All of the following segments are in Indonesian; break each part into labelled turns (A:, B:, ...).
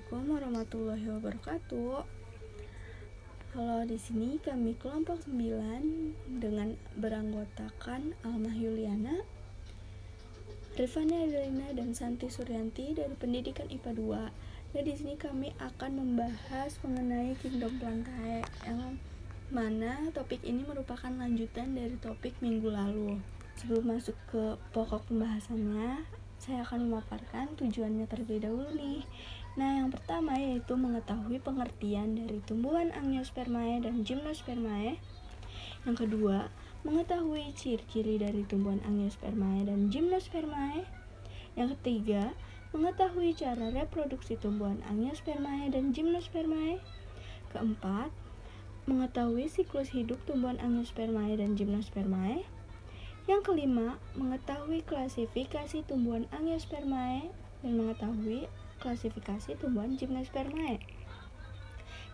A: Assalamualaikum warahmatullahi wabarakatuh. Halo, di sini kami kelompok 9 dengan beranggotakan Almah Yuliana, Rifani Adelina, dan Santi Suryanti dari Pendidikan IPA 2. Nah, di sini kami akan membahas mengenai Kingdom Plantae, yang mana topik ini merupakan lanjutan dari topik minggu lalu. Sebelum masuk ke pokok pembahasannya, saya akan memaparkan tujuannya terlebih dahulu nih. Nah, yang pertama yaitu mengetahui pengertian dari tumbuhan Angiospermae dan Gymnospermae. Yang kedua, mengetahui ciri-ciri dari tumbuhan Angiospermae dan Gymnospermae. Yang ketiga, mengetahui cara reproduksi tumbuhan Angiospermae dan Gymnospermae. Keempat, mengetahui siklus hidup tumbuhan Angiospermae dan Gymnospermae. Yang kelima, mengetahui klasifikasi tumbuhan Angiospermae dan mengetahui klasifikasi tumbuhan Gymnospermae.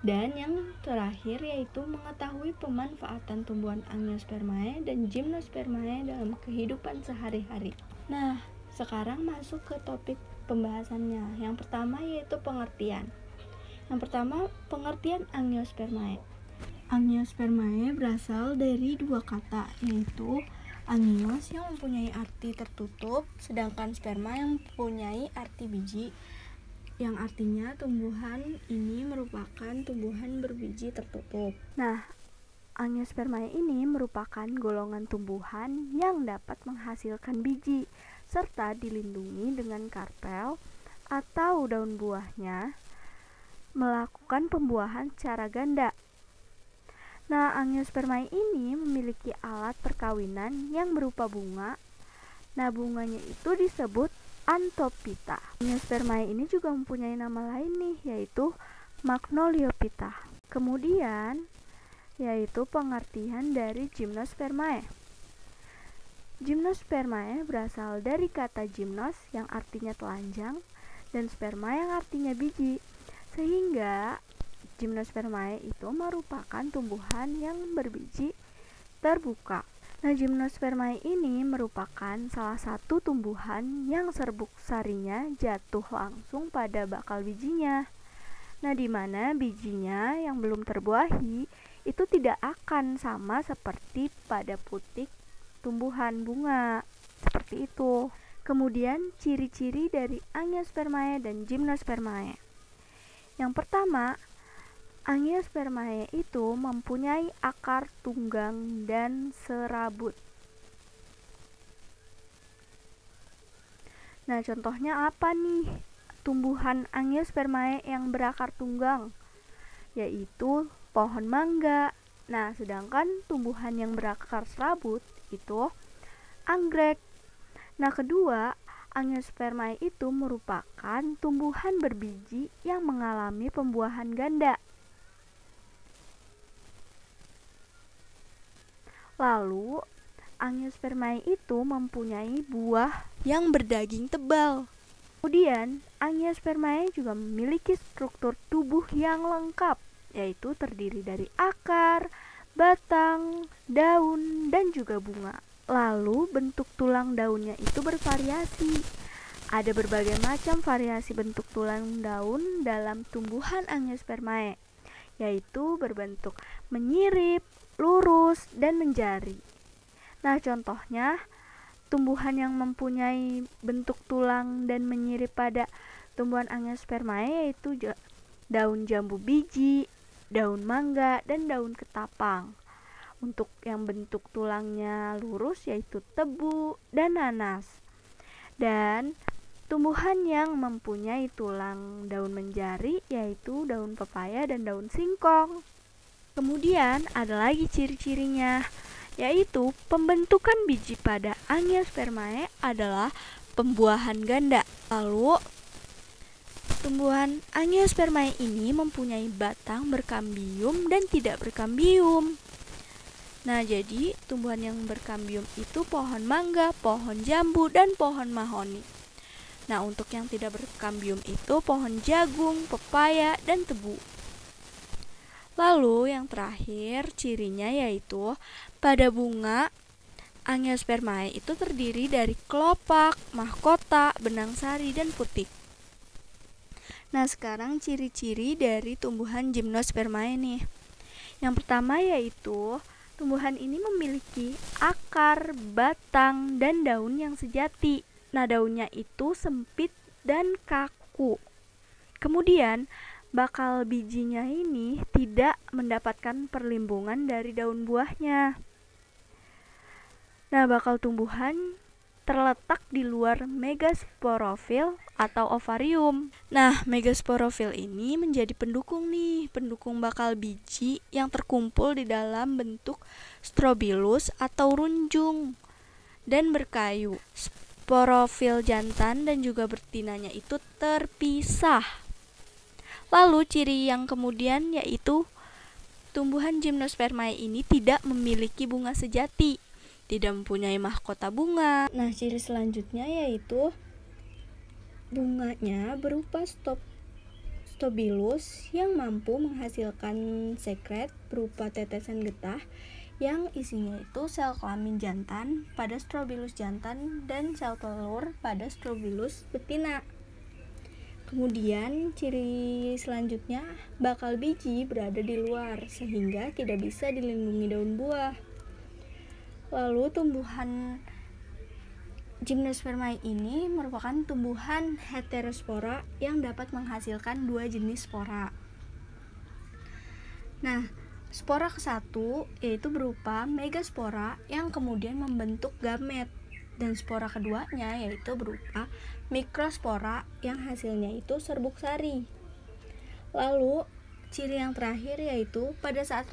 A: Dan yang terakhir yaitu mengetahui pemanfaatan tumbuhan Angiospermae dan Gymnospermae dalam kehidupan sehari-hari. Nah, sekarang masuk ke topik pembahasannya. Yang pertama yaitu pengertian. Yang pertama, pengertian Angiospermae. Angiospermae berasal dari dua kata, yaitu angios yang mempunyai arti tertutup, sedangkan sperma yang mempunyai arti biji, yang artinya tumbuhan ini merupakan tumbuhan berbiji tertutup. Nah, Angiospermae ini merupakan golongan tumbuhan yang dapat menghasilkan biji, serta dilindungi dengan karpel atau daun buahnya melakukan pembuahan secara ganda. Nah, Angiospermae ini memiliki alat perkawinan yang berupa bunga. Nah, bunganya itu disebut Anthophyta. Angiospermae ini juga mempunyai nama lain nih, yaitu Magnoliophyta. Kemudian, yaitu pengertian dari Gymnospermae. Gymnospermae berasal dari kata gymnos yang artinya telanjang dan sperma yang artinya biji, sehingga Gymnospermae itu merupakan tumbuhan yang berbiji terbuka. Nah, Gymnospermae ini merupakan salah satu tumbuhan yang serbuk sarinya jatuh langsung pada bakal bijinya. Nah, di mana bijinya yang belum terbuahi itu tidak akan sama seperti pada putik tumbuhan bunga. Seperti itu. Kemudian, ciri-ciri dari Angiospermae dan Gymnospermae. Yang pertama, Angiospermae itu mempunyai akar tunggang dan serabut. Nah, contohnya apa nih tumbuhan Angiospermae yang berakar tunggang? Yaitu pohon mangga. Nah, sedangkan tumbuhan yang berakar serabut itu anggrek. Nah, kedua, Angiospermae itu merupakan tumbuhan berbiji yang mengalami pembuahan ganda. Lalu, Angiospermae itu mempunyai buah yang berdaging tebal. Kemudian, Angiospermae juga memiliki struktur tubuh yang lengkap, yaitu terdiri dari akar, batang, daun, dan juga bunga. Lalu, bentuk tulang daunnya itu bervariasi. Ada berbagai macam variasi bentuk tulang daun dalam tumbuhan Angiospermae, yaitu berbentuk menyirip, lurus, dan menjari. Nah, contohnya tumbuhan yang mempunyai bentuk tulang dan menyirip pada tumbuhan Angiospermae yaitu daun jambu biji, daun mangga, dan daun ketapang. Untuk yang bentuk tulangnya lurus yaitu tebu dan nanas. Dan tumbuhan yang mempunyai tulang daun menjari yaitu daun pepaya dan daun singkong. Kemudian ada lagi ciri-cirinya, yaitu pembentukan biji pada Angiospermae adalah pembuahan ganda. Lalu, tumbuhan Angiospermae ini mempunyai batang berkambium dan tidak berkambium. Nah, jadi tumbuhan yang berkambium itu pohon mangga, pohon jambu, dan pohon mahoni. Nah, untuk yang tidak berkambium itu pohon jagung, pepaya, dan tebu. Lalu yang terakhir cirinya yaitu pada bunga Angiospermae itu terdiri dari kelopak, mahkota, benang sari, dan putik. Nah, sekarang ciri-ciri dari tumbuhan Gymnospermae nih. Yang pertama yaitu tumbuhan ini memiliki akar, batang, dan daun yang sejati. Nah, daunnya itu sempit dan kaku. Kemudian, bakal bijinya ini tidak mendapatkan perlindungan dari daun buahnya. Nah, bakal tumbuhan terletak di luar megasporofil atau ovarium. Nah, megasporofil ini menjadi pendukung bakal biji yang terkumpul di dalam bentuk strobilus atau runjung dan berkayu. Sporofil jantan dan juga betinanya itu terpisah. Lalu ciri yang kemudian yaitu tumbuhan Gymnospermae ini tidak memiliki bunga sejati, tidak mempunyai mahkota bunga. Nah, ciri selanjutnya yaitu bunganya berupa stobilus yang mampu menghasilkan sekret berupa tetesan getah yang isinya itu sel kelamin jantan pada strobilus jantan dan sel telur pada strobilus betina. Kemudian ciri selanjutnya bakal biji berada di luar sehingga tidak bisa dilindungi daun buah. Lalu tumbuhan Gymnospermae ini merupakan tumbuhan heterospora yang dapat menghasilkan dua jenis spora. Nah, spora ke-1 yaitu berupa megaspora yang kemudian membentuk gamet, dan spora keduanya yaitu berupa mikrospora yang hasilnya itu serbuk sari. Lalu ciri yang terakhir yaitu pada saat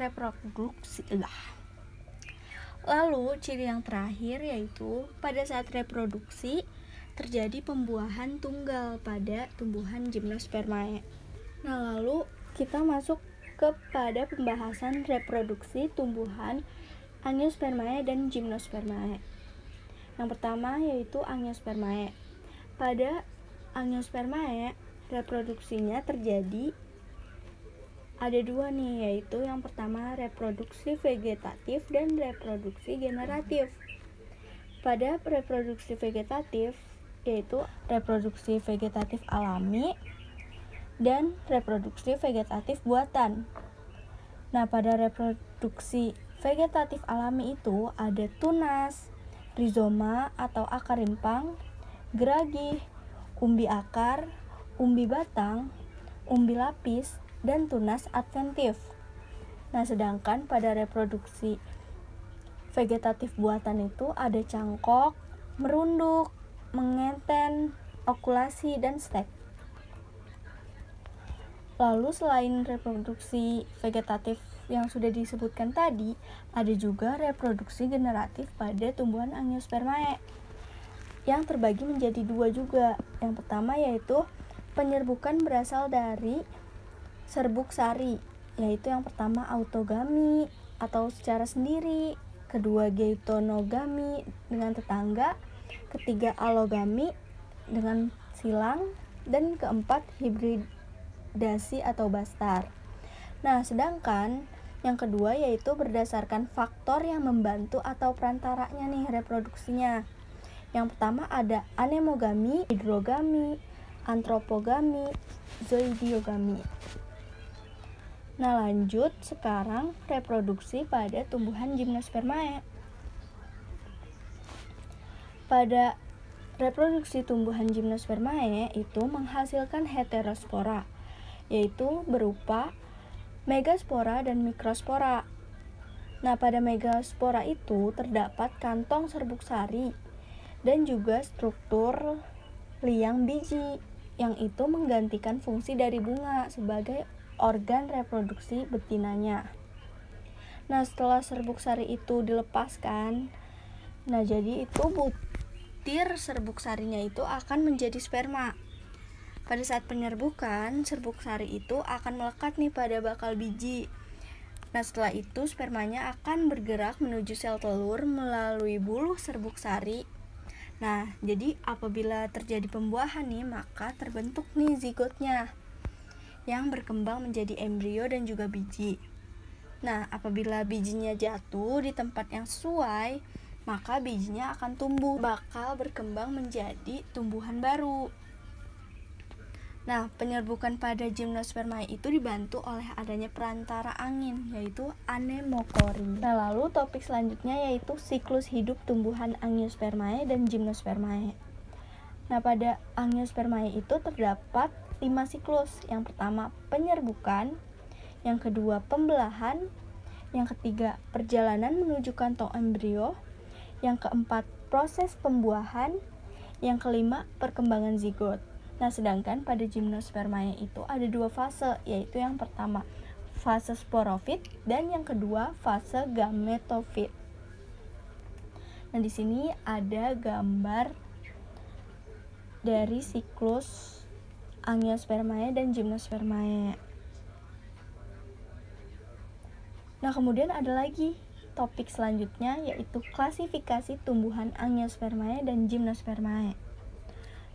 A: reproduksi terjadi pembuahan tunggal pada tumbuhan Gymnospermae. Nah, lalu kita masuk kepada pembahasan reproduksi tumbuhan Angiospermae dan Gymnospermae. Yang pertama yaitu Angiospermae. Pada Angiospermae reproduksinya terjadi ada dua nih, yaitu yang pertama reproduksi vegetatif dan reproduksi generatif. Pada reproduksi vegetatif yaitu reproduksi vegetatif alami dan reproduksi vegetatif buatan. Nah, pada reproduksi vegetatif alami itu ada tunas, rizoma atau akar rimpang, geragih, umbi akar, umbi batang, umbi lapis, dan tunas adventif. Nah, sedangkan pada reproduksi vegetatif buatan itu ada cangkok, merunduk, mengeten, okulasi, dan stek. Lalu selain reproduksi vegetatif yang sudah disebutkan tadi, ada juga reproduksi generatif pada tumbuhan Angiospermae yang terbagi menjadi dua juga. Yang pertama yaitu penyerbukan berasal dari serbuk sari, yaitu yang pertama autogami atau secara sendiri, kedua geitonogami dengan tetangga, ketiga alogami dengan silang, dan keempat hibridasi atau bastar. Nah, sedangkan yang kedua yaitu berdasarkan faktor yang membantu atau perantaranya nih reproduksinya. Yang pertama ada anemogami, hidrogami, antropogami, zoidiogami. Nah, lanjut sekarang reproduksi pada tumbuhan Gymnospermae. Pada reproduksi tumbuhan Gymnospermae itu menghasilkan heterospora, yaitu berupa megaspora dan mikrospora. Nah, pada megaspora itu terdapat kantong serbuk sari dan juga struktur liang biji yang itu menggantikan fungsi dari bunga sebagai organ reproduksi betinanya. Nah, setelah serbuk sari itu dilepaskan, nah jadi itu butir serbuk sarinya itu akan menjadi sperma. Pada saat penyerbukan, serbuk sari itu akan melekat nih pada bakal biji. Nah, setelah itu spermanya akan bergerak menuju sel telur melalui buluh serbuk sari. Nah, jadi apabila terjadi pembuahan nih, maka terbentuk nih zigotnya yang berkembang menjadi embrio dan juga biji. Nah, apabila bijinya jatuh di tempat yang sesuai, maka bijinya akan tumbuh, bakal berkembang menjadi tumbuhan baru. Nah, penyerbukan pada gimnospermae itu dibantu oleh adanya perantara angin, yaitu anemokori. Nah, lalu topik selanjutnya yaitu siklus hidup tumbuhan angiospermae dan gimnospermae. Nah, pada angiospermae itu terdapat 5 siklus. Yang pertama, penyerbukan. Yang kedua, pembelahan. Yang ketiga, perjalanan menuju kantong embrio. Yang keempat, proses pembuahan. Yang kelima, perkembangan zigot. Nah, sedangkan pada gimnospermae itu ada 2 fase, yaitu yang pertama fase sporofit dan yang kedua fase gametofit. Nah, di sini ada gambar dari siklus angiospermae dan gimnospermae. Nah, kemudian ada lagi topik selanjutnya yaitu klasifikasi tumbuhan angiospermae dan gimnospermae.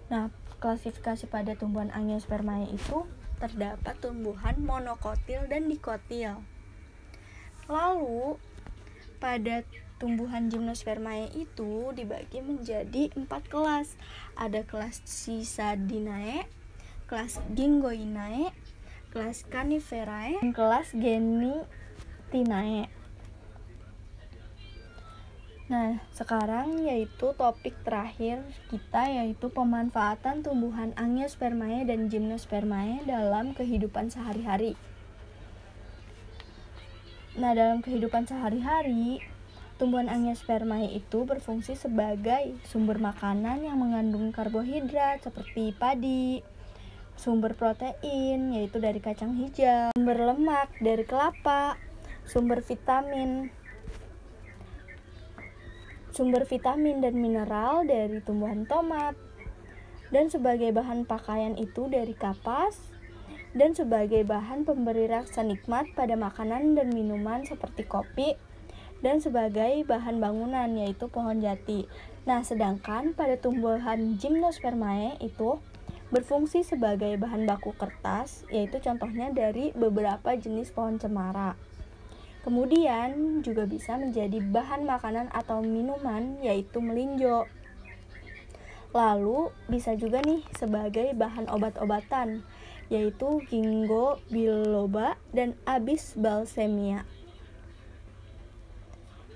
A: Nah, klasifikasi pada tumbuhan angiospermae itu terdapat tumbuhan monokotil dan dikotil. Lalu, pada tumbuhan gimnospermae itu dibagi menjadi 4 kelas. Ada kelas Cisadinae, kelas Gingoinae, kelas Caniferae, dan kelas Genitinae. Nah, sekarang yaitu topik terakhir kita yaitu pemanfaatan tumbuhan angiospermae dan gimnospermae dalam kehidupan sehari-hari. Nah, dalam kehidupan sehari-hari, tumbuhan angiospermae itu berfungsi sebagai sumber makanan yang mengandung karbohidrat seperti padi, sumber protein yaitu dari kacang hijau, sumber lemak dari kelapa, sumber vitamin dan mineral dari tumbuhan tomat, dan sebagai bahan pakaian itu dari kapas, dan sebagai bahan pemberi rasa nikmat pada makanan dan minuman seperti kopi, dan sebagai bahan bangunan yaitu pohon jati. Nah, sedangkan pada tumbuhan gimnospermae itu berfungsi sebagai bahan baku kertas, yaitu contohnya dari beberapa jenis pohon cemara. Kemudian juga bisa menjadi bahan makanan atau minuman yaitu melinjo. Lalu bisa juga nih sebagai bahan obat-obatan yaitu ginkgo biloba dan Abies balsamea.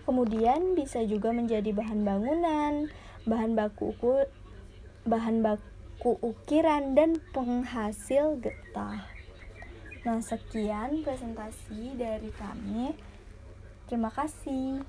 A: Kemudian bisa juga menjadi bahan bangunan, bahan baku ukiran dan penghasil getah. Nah, sekian presentasi dari kami. Terima kasih.